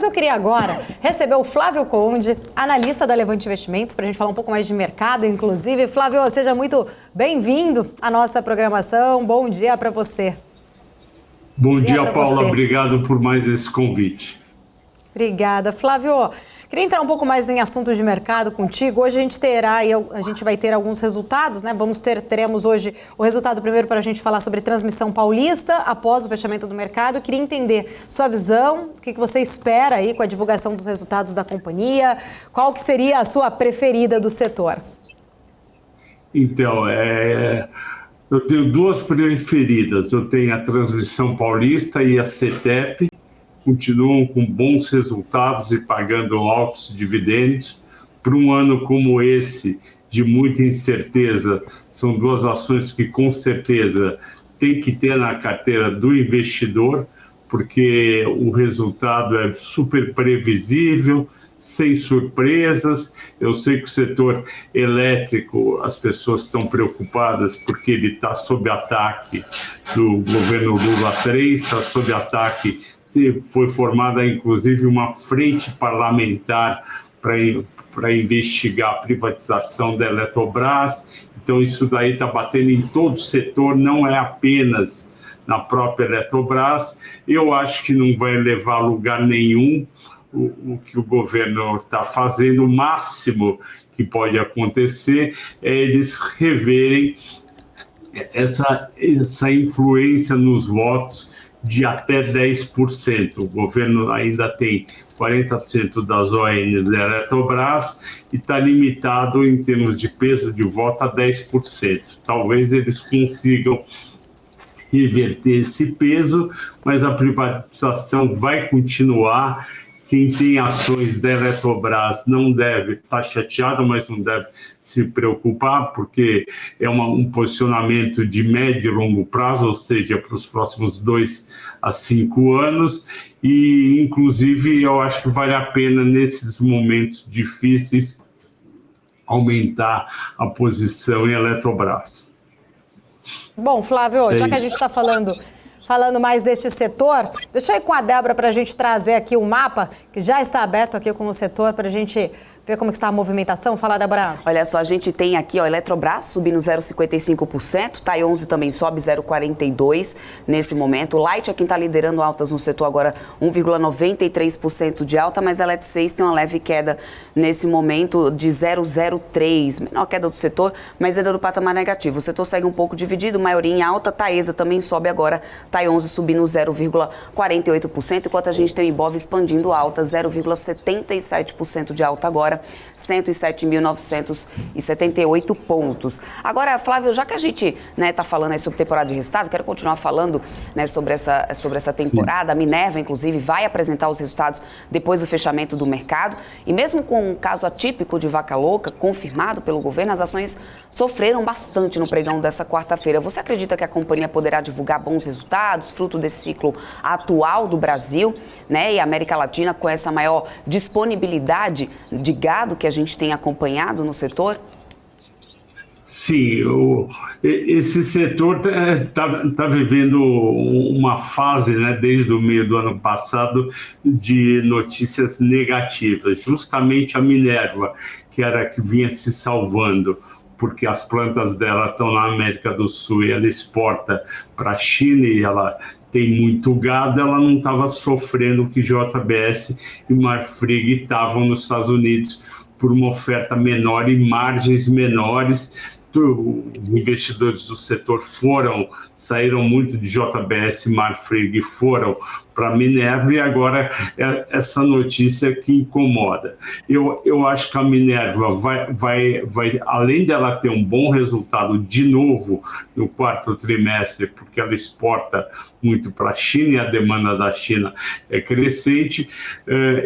Eu queria agora receber o Flávio Conde, analista da Levante Investimentos, para a gente falar um pouco mais de mercado, inclusive. Flávio, seja muito bem-vindo à nossa programação. Bom dia para você. Bom dia, Paula. Obrigado por mais esse convite. Obrigada. Flávio, queria entrar um pouco mais em assuntos de mercado contigo. Hoje a gente vai ter alguns resultados, né? Teremos hoje o resultado primeiro para a gente falar sobre Transmissão Paulista após o fechamento do mercado. Eu queria entender sua visão, o que você espera aí com a divulgação dos resultados da companhia, qual que seria a sua preferida do setor? Então, eu tenho duas preferidas. Eu tenho a Transmissão Paulista e a CETEP. Continuam com bons resultados e pagando altos dividendos. Para um ano como esse, de muita incerteza, são duas ações que com certeza tem que ter na carteira do investidor, porque o resultado é super previsível, sem surpresas. Eu sei que o setor elétrico, as pessoas estão preocupadas porque ele está sob ataque do governo Lula 3, está sob ataque. Foi formada, inclusive, uma frente parlamentar para investigar a privatização da Eletrobras. Então, isso daí está batendo em todo o setor, não é apenas na própria Eletrobras. Eu acho que não vai levar a lugar nenhum o que o governo está fazendo. O máximo que pode acontecer é eles reverem essa influência nos votos de até 10%. O governo ainda tem 40% das ONs da Eletrobras e está limitado em termos de peso de voto a 10%. Talvez eles consigam reverter esse peso, mas a privatização vai continuar. Quem tem ações da Eletrobras não deve estar chateado, mas não deve se preocupar, porque é um posicionamento de médio e longo prazo, ou seja, para os próximos 2 a 5 anos. E, inclusive, eu acho que vale a pena, nesses momentos difíceis, aumentar a posição em Eletrobras. Bom, Flávio, já que a gente está falando mais deste setor, deixa eu ir com a Débora para a gente trazer aqui o mapa, que já está aberto aqui com o setor, para a gente ver como está a movimentação. Fala, Débora. Olha só, a gente tem aqui, ó, Eletrobras subindo 0,55%, TAI 11 também sobe 0,42% nesse momento. Light é quem está liderando altas no setor agora, 1,93% de alta, mas a Elet 6 tem uma leve queda nesse momento de 0,03%. Menor queda do setor, mas ainda no patamar negativo. O setor segue um pouco dividido, maioria em alta. Taesa também sobe agora, TAI 11 subindo 0,48%, enquanto a gente tem o Ibov expandindo alta, 0,77% de alta agora, 107.978 pontos. Agora, Flávio, já que a gente está falando aí sobre temporada de resultado, quero continuar falando, né, sobre essa temporada. Sim. A Minerva, inclusive, vai apresentar os resultados depois do fechamento do mercado. E mesmo com um caso atípico de vaca louca, confirmado pelo governo, as ações sofreram bastante no pregão dessa quarta-feira. Você acredita que a companhia poderá divulgar bons resultados, fruto desse ciclo atual do Brasil, né, e América Latina, com essa maior disponibilidade de gado que a gente tem acompanhado no setor? Sim, esse setor tá vivendo uma fase, né, desde o meio do ano passado, de notícias negativas. Justamente a Minerva, que era a que vinha se salvando, porque as plantas dela estão na América do Sul e ela exporta para a China e ela tem muito gado, ela não estava sofrendo o que JBS e Marfrig estavam nos Estados Unidos por uma oferta menor e margens menores. Os investidores do setor saíram muito de JBS e Marfrig, foram para a Minerva, e agora é essa notícia que incomoda. Eu acho que a Minerva vai, além dela ter um bom resultado de novo no quarto trimestre, porque ela exporta muito para a China e a demanda da China é crescente,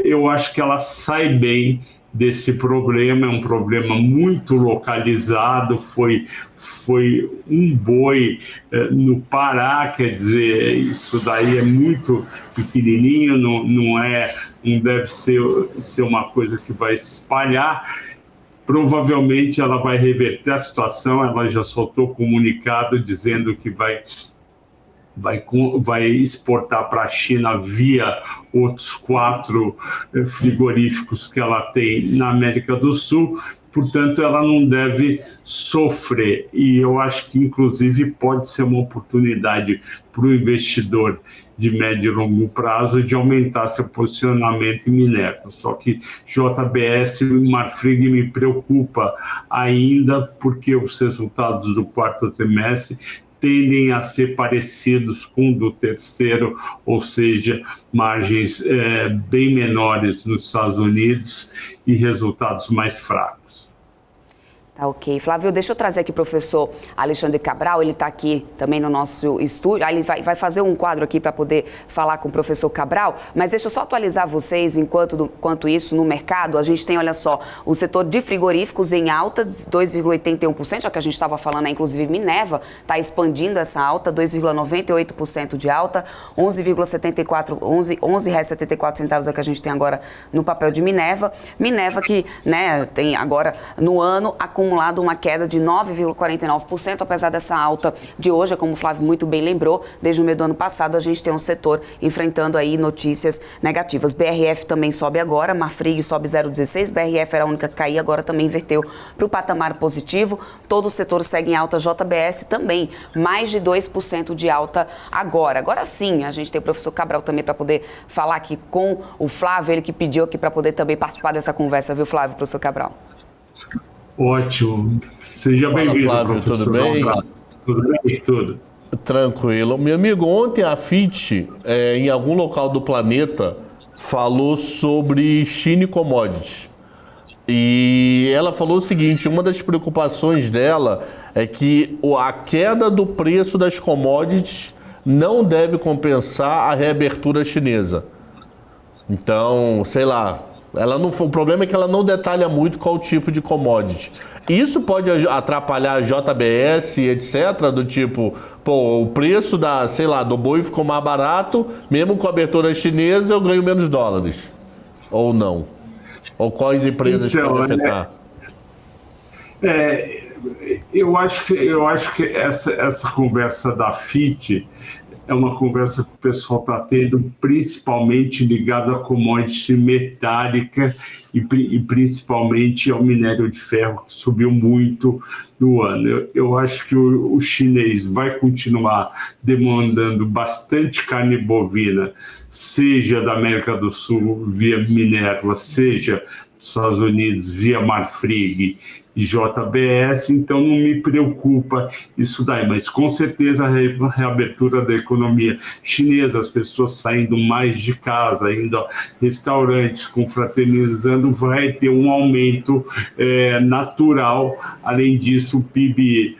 eu acho que ela sai bem desse problema. É um problema muito localizado, foi um boi no Pará, quer dizer, isso daí é muito pequenininho, não deve ser uma coisa que vai se espalhar. Provavelmente ela vai reverter a situação, ela já soltou comunicado dizendo que vai vai exportar para a China via outros 4 frigoríficos que ela tem na América do Sul. Portanto, ela não deve sofrer. E eu acho que, inclusive, pode ser uma oportunidade para o investidor de médio e longo prazo de aumentar seu posicionamento em Minerva. Só que JBS e Marfrig me preocupa ainda porque os resultados do 4º trimestre tendem a ser parecidos com o do terceiro, ou seja, margens bem menores nos Estados Unidos e resultados mais fracos. Tá ok. Flávio, deixa eu trazer aqui o professor Alexandre Cabral, ele está aqui também no nosso estúdio, ele vai fazer um quadro aqui para poder falar com o professor Cabral, mas deixa eu só atualizar vocês enquanto isso no mercado, a gente tem, olha só, o setor de frigoríficos em alta, 2,81%, já que a gente estava falando, inclusive Minerva está expandindo essa alta, 2,98% de alta, 11,74 centavos é o que a gente tem agora no papel de Minerva que, né, tem agora no ano acumulado uma queda de 9,49%, apesar dessa alta de hoje, como o Flávio muito bem lembrou, desde o meio do ano passado a gente tem um setor enfrentando aí notícias negativas. BRF também sobe agora, Marfrig sobe 0,16, BRF era a única que caía, agora também inverteu para o patamar positivo, todo o setor segue em alta, JBS também, mais de 2% de alta agora. Agora sim, a gente tem o professor Cabral também para poder falar aqui com o Flávio, ele que pediu aqui para poder também participar dessa conversa, viu, Flávio, professor Cabral? Ótimo. Seja bem-vindo, Flávio, professor. tudo bem? Tudo bem, tudo. Tranquilo. Meu amigo, ontem a Fitch, em algum local do planeta, falou sobre China e commodities. E ela falou o seguinte, uma das preocupações dela é que a queda do preço das commodities não deve compensar a reabertura chinesa. Então, sei lá, o problema é que ela não detalha muito qual tipo de commodity. Isso pode atrapalhar a JBS, etc., do tipo, o preço do boi ficou mais barato, mesmo com a abertura chinesa eu ganho menos dólares. Ou não? Ou quais empresas podem afetar? Eu acho que essa conversa da FIT é uma conversa que o pessoal está tendo, principalmente ligada à commodity metálica e principalmente ao minério de ferro, que subiu muito no ano. Eu acho que o chinês vai continuar demandando bastante carne bovina, seja da América do Sul via Minerva, seja dos Estados Unidos via Marfrig e JBS, então não me preocupa isso daí, mas com certeza a reabertura da economia chinesa, as pessoas saindo mais de casa, indo a restaurantes, confraternizando, vai ter um aumento natural. Além disso, o PIB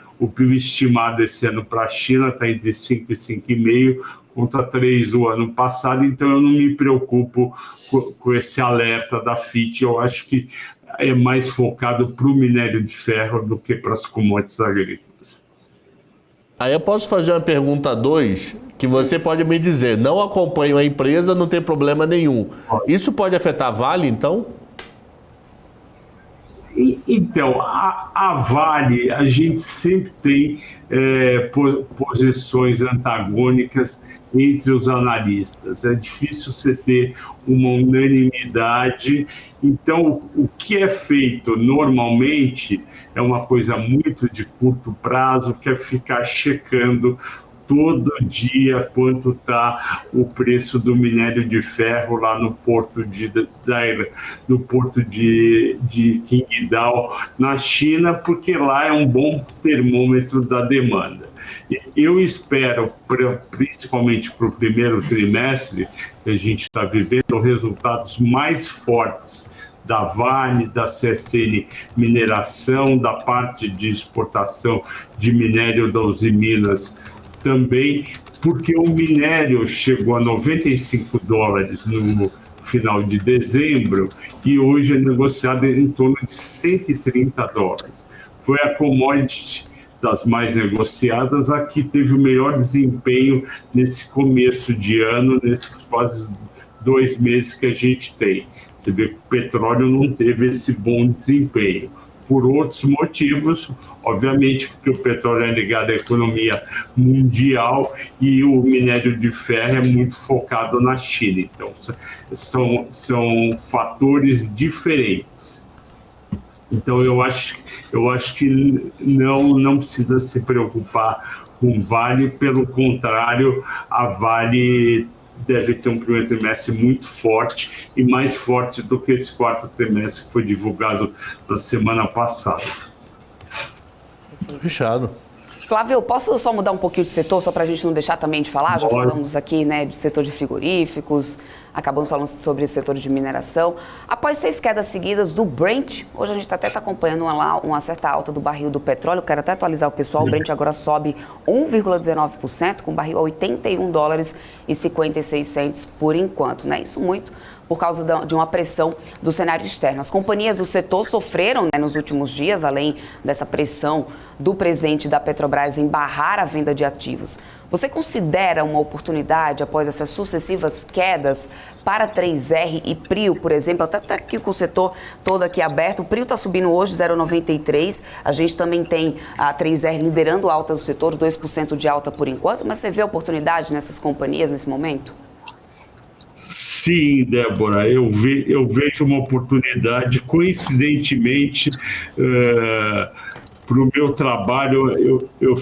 estimado esse ano para a China está entre 5 e 5,5, contra 3 do ano passado, então eu não me preocupo com esse alerta da FIT. Eu acho que é mais focado para o minério de ferro do que para as commodities agrícolas. Aí eu posso fazer uma pergunta 2, que você pode me dizer, não acompanho a empresa, não tem problema nenhum. Isso pode afetar a Vale, então? Então, a Vale, a gente sempre tem posições antagônicas entre os analistas. É difícil você ter uma unanimidade. Então, o que é feito normalmente é uma coisa muito de curto prazo, que é ficar checando todo dia quanto está o preço do minério de ferro lá no porto de Qingdao, na China, porque lá é um bom termômetro da demanda. Eu espero, principalmente para o primeiro trimestre, que a gente está vivendo, resultados mais fortes da Vale, da CSN Mineração, da parte de exportação de minério da Usiminas também, porque o minério chegou a $95 no final de dezembro e hoje é negociado em torno de $130. Foi a commodity das mais negociadas a que teve o melhor desempenho nesse começo de ano, nesses quase 2 meses que a gente tem. Você vê que o petróleo não teve esse bom desempenho. por outros motivos, obviamente porque o petróleo é ligado à economia mundial e o minério de ferro é muito focado na China. Então, são fatores diferentes. Então, eu acho que não precisa se preocupar com Vale, pelo contrário, a Vale deve ter um primeiro trimestre muito forte e mais forte do que esse quarto trimestre que foi divulgado na semana passada. Fechado. Flávio, posso só mudar um pouquinho de setor, só para a gente não deixar também de falar? Já falamos aqui, né, de setor de frigoríficos, acabamos falando sobre esse setor de mineração. Após 6 quedas seguidas do Brent, hoje a gente até está acompanhando uma certa alta do barril do petróleo, quero até atualizar o pessoal, o Brent agora sobe 1,19%, com o barril a $81,56 por enquanto, né? Isso muito por causa de uma pressão do cenário externo. As companhias do setor sofreram, né, nos últimos dias, além dessa pressão do presidente da Petrobras em barrar a venda de ativos. Você considera uma oportunidade, após essas sucessivas quedas, para 3R e Prio, por exemplo? Até está aqui com o setor todo aqui aberto. O Prio está subindo hoje 0,93. A gente também tem a 3R liderando a alta do setor, 2% de alta por enquanto. Mas você vê oportunidade nessas companhias nesse momento? Sim, Débora, eu vejo uma oportunidade, coincidentemente, para o meu trabalho, eu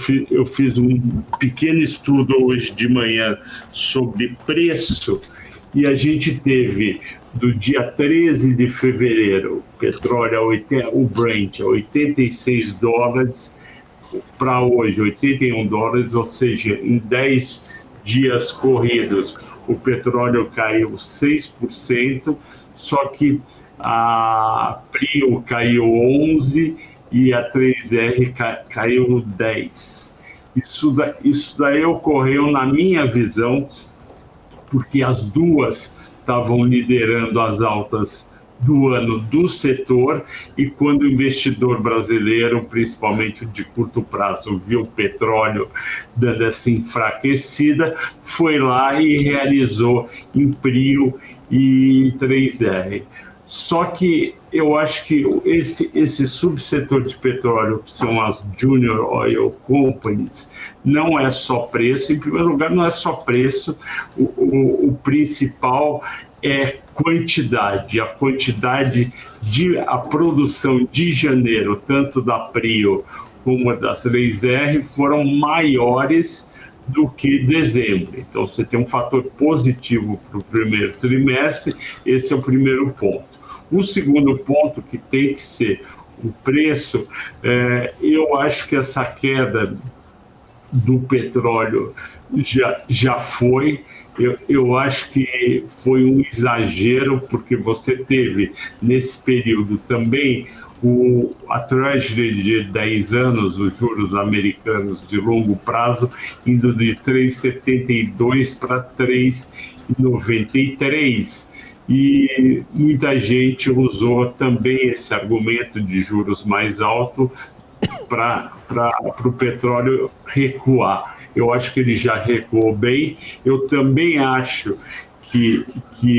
fiz um pequeno estudo hoje de manhã sobre preço e a gente teve, do dia 13 de fevereiro, o petróleo, o Brent, a $86, para hoje, $81, ou seja, em 10 dias corridos, o petróleo caiu 6%, só que a Prio caiu 11% e a 3R caiu 10%. Isso daí ocorreu, na minha visão, porque as duas estavam liderando as altas do ano do setor, e quando o investidor brasileiro, principalmente de curto prazo, viu o petróleo dando essa enfraquecida, foi lá e realizou em Prio e 3R. Só que eu acho que esse subsetor de petróleo, que são as Junior Oil Companies, não é só preço. Em primeiro lugar, não é só preço, o principal é quantidade. A quantidade a produção de janeiro, tanto da Prio como da 3R, foram maiores do que dezembro. Então, você tem um fator positivo para o primeiro trimestre, esse é o primeiro ponto. O segundo ponto, que tem que ser o preço, eu acho que essa queda do petróleo já foi. Eu acho que foi um exagero, porque você teve, nesse período também, a Treasury de 10 anos, os juros americanos de longo prazo, indo de 3,72 para 3,93. E muita gente usou também esse argumento de juros mais alto para o petróleo recuar. Eu acho que ele já recuou bem. Eu também acho que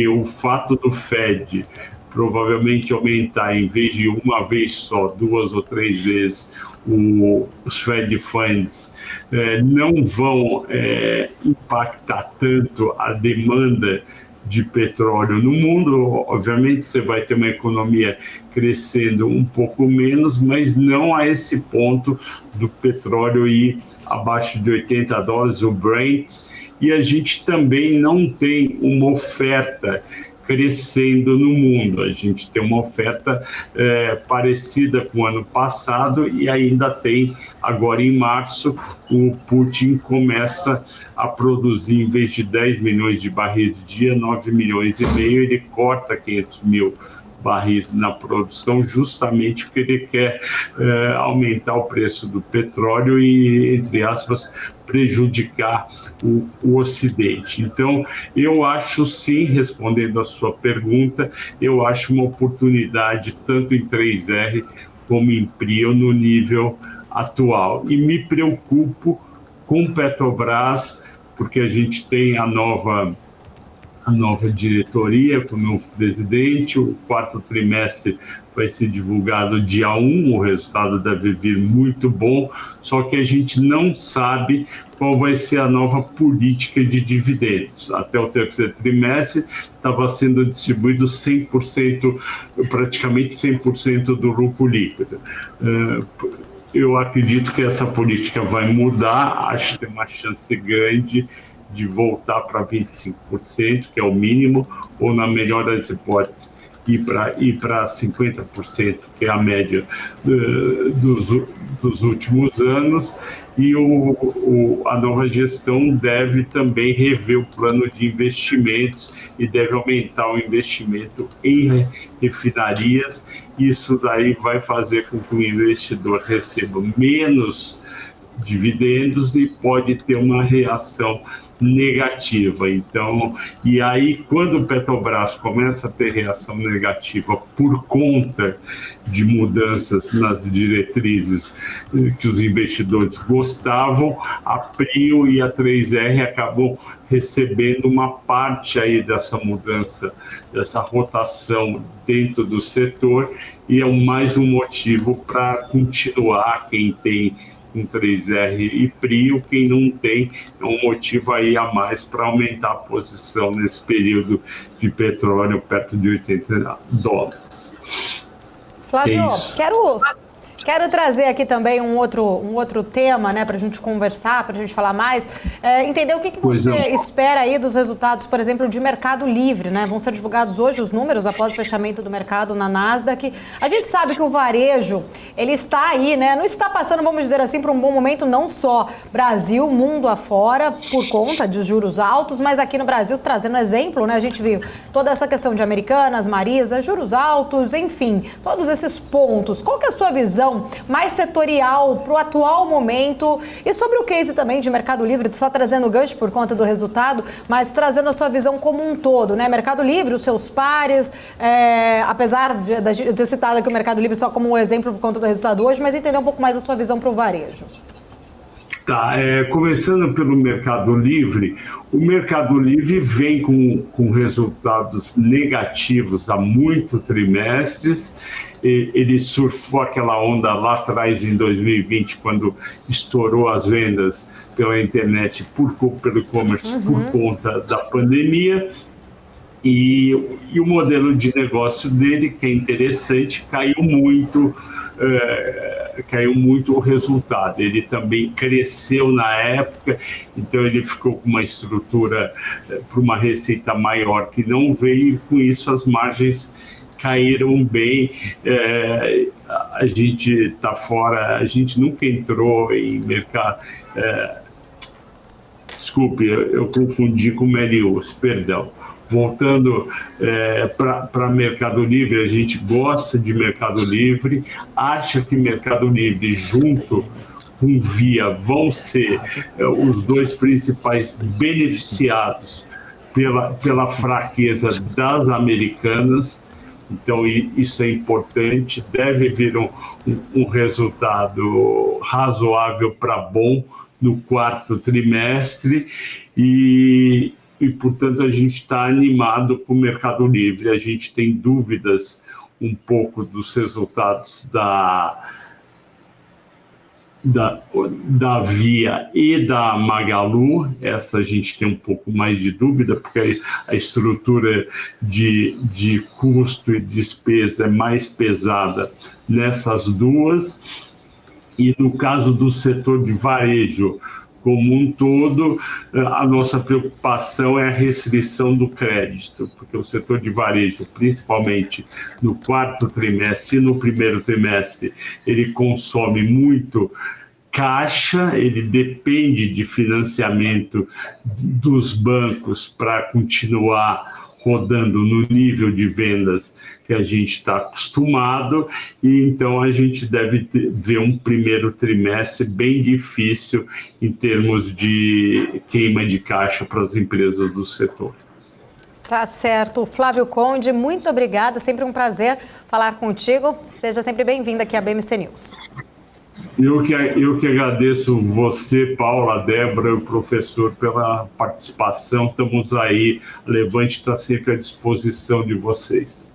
o fato do Fed provavelmente aumentar, em vez de uma vez só, 2 ou 3 vezes, os Fed Funds não vão impactar tanto a demanda de petróleo no mundo. Obviamente você vai ter uma economia crescendo um pouco menos, mas não a esse ponto do petróleo ir abaixo de $80, o Brent, e a gente também não tem uma oferta crescendo no mundo. A gente tem uma oferta parecida com o ano passado, e ainda tem, agora em março, o Putin começa a produzir, em vez de 10 milhões de barris de dia, 9 milhões e meio, ele corta 500 mil barris na produção, justamente porque ele quer aumentar o preço do petróleo e, entre aspas, prejudicar o Ocidente. Então, eu acho sim, respondendo a sua pergunta, eu acho uma oportunidade tanto em 3R como em Prio no nível atual. E me preocupo com Petrobras, porque a gente tem a nova a nova diretoria, com o novo presidente. O quarto trimestre vai ser divulgado dia 1, o resultado deve vir muito bom, só que a gente não sabe qual vai ser a nova política de dividendos. Até o terceiro trimestre estava sendo distribuído 100%, praticamente 100% do lucro líquido. Eu acredito que essa política vai mudar, acho que tem uma chance grande de voltar para 25%, que é o mínimo, ou na melhor das hipóteses, ir para 50%, que é a média dos últimos anos, e a nova gestão deve também rever o plano de investimentos e deve aumentar o investimento em refinarias. Isso daí vai fazer com que o investidor receba menos dividendos e pode ter uma reação negativa. Então, e aí quando o Petrobras começa a ter reação negativa por conta de mudanças nas diretrizes que os investidores gostavam, a Prio e a 3R acabam recebendo uma parte aí dessa mudança, dessa rotação dentro do setor, e é mais um motivo para continuar. Quem tem com 3R e Prio, quem não tem, é um motivo aí a mais para aumentar a posição nesse período de petróleo perto de $80. Flávio, quero trazer aqui também um outro tema, né, para a gente conversar, para a gente falar mais. Entender o que você espera aí dos resultados, por exemplo, de Mercado Livre, né? Vão ser divulgados hoje os números após o fechamento do mercado na Nasdaq. A gente sabe que o varejo, ele está aí, né? Não está passando, vamos dizer assim, por um bom momento, não só Brasil, mundo afora, por conta de juros altos, mas aqui no Brasil, trazendo exemplo, né? A gente viu toda essa questão de Americanas, Marisa, juros altos, enfim, todos esses pontos. Qual que é a sua visão mais setorial para o atual momento e sobre o case também de Mercado Livre, só trazendo gancho por conta do resultado, mas trazendo a sua visão como um todo, né? Mercado Livre, os seus pares, apesar de ter citado aqui o Mercado Livre só como um exemplo por conta do resultado hoje, mas entender um pouco mais a sua visão para o varejo. Tá, começando pelo Mercado Livre, o Mercado Livre vem com resultados negativos há muitos trimestres. Ele surfou aquela onda lá atrás, em 2020, quando estourou as vendas pela internet, pelo e-commerce, por conta da pandemia. E o modelo de negócio dele, que é interessante, caiu muito o resultado. Ele também cresceu na época, então ele ficou com uma estrutura para uma receita maior que não veio, e com isso as margens caíram bem. A gente está fora, a gente nunca entrou em mercado. Desculpe, eu confundi com Melius, perdão. Voltando para Mercado Livre, a gente gosta de Mercado Livre, acha que Mercado Livre junto com Via vão ser os dois principais beneficiados pela fraqueza das Americanas. Então isso é importante, deve vir um resultado razoável para bom no quarto trimestre e, portanto, a gente está animado com o Mercado Livre. A gente tem dúvidas um pouco dos resultados da Via e da Magalu. Essa a gente tem um pouco mais de dúvida, porque a estrutura de custo e despesa é mais pesada nessas duas. E no caso do setor de varejo como um todo, a nossa preocupação é a restrição do crédito, porque o setor de varejo, principalmente no quarto trimestre e no primeiro trimestre, ele consome muito caixa, ele depende de financiamento dos bancos para continuar rodando no nível de vendas que a gente está acostumado, e então a gente deve ver um primeiro trimestre bem difícil em termos de queima de caixa para as empresas do setor. Tá certo. Flávio Conde, muito obrigada, sempre um prazer falar contigo. Seja sempre bem-vindo aqui à BMC News. Eu que agradeço você, Paula, Débora e o professor pela participação. Estamos aí. A Levante está sempre à disposição de vocês.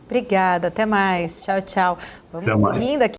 Obrigada, até mais. Tchau, tchau. Vamos Até mais. seguindo aqui.